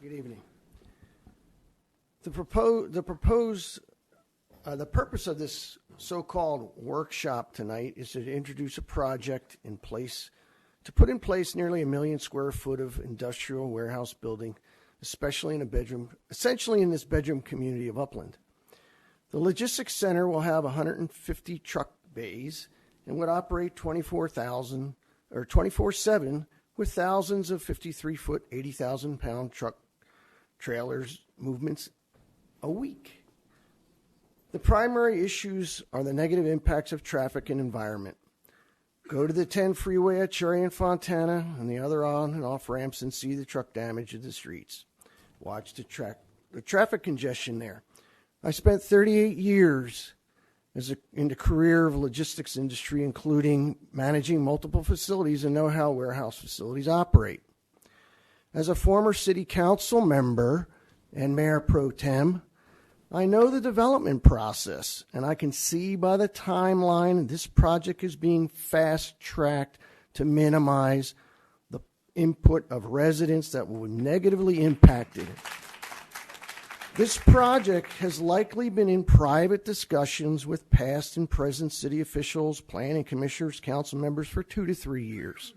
Good evening. The purpose of this so-called workshop tonight is to introduce a project in place to put in place nearly 1 million square foot of industrial warehouse building, essentially in this bedroom community of Upland. The logistics center will have 150 truck bays and would operate 24/7 with thousands of 53-foot, 80,000-pound truck trailers movements a week. The primary issues are the negative impacts of traffic and environment. Go to the 10 freeway at Cherry and Fontana and the other on and off ramps and see the truck damage to the streets. Watch the traffic congestion there. I spent 38 years in the career of logistics industry, including managing multiple facilities and know how warehouse facilities operate. As a former city council member and mayor pro tem, I know the development process, and I can see by the timeline this project is being fast-tracked to minimize the input of residents that will be negatively impacted. This project has likely been in private discussions with past and present city officials, planning commissioners, council members for 2 to 3 years.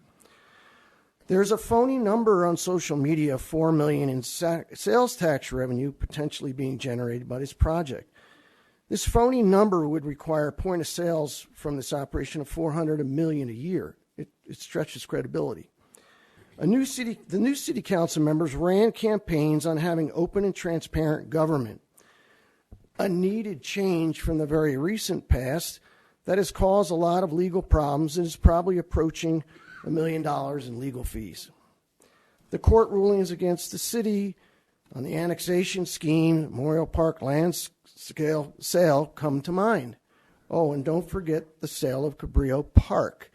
There's a phony number on social media of $4 million in sales tax revenue potentially being generated by this project. This phony number would require a point of sales from this operation of $400 million a year. It stretches credibility. The new city council members ran campaigns on having open and transparent government, a needed change from the very recent past that has caused a lot of legal problems and is probably approaching $1 million in legal fees. The court rulings against the city on the annexation scheme, Memorial Park land sale come to mind. Oh, and don't forget the sale of Cabrillo Park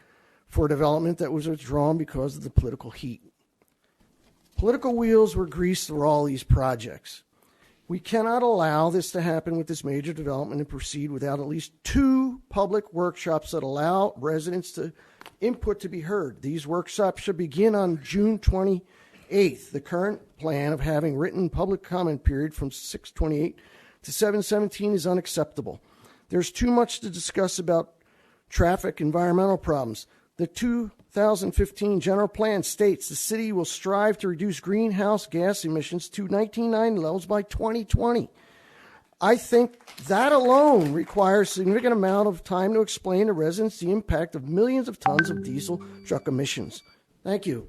for development that was withdrawn because of the political heat. Political wheels were greased for all these projects. We cannot allow this to happen with this major development and proceed without at least 2 public workshops that allow residents to input to be heard. These workshops should begin on June 28th. The current plan of having written public comment period from 6/28 to 7/17 is unacceptable. There's too much to discuss about traffic, environmental problems. The 2015 general plan states the city will strive to reduce greenhouse gas emissions to 1990 levels by 2020. I think that alone requires a significant amount of time to explain to residents the impact of millions of tons of diesel truck emissions. Thank you.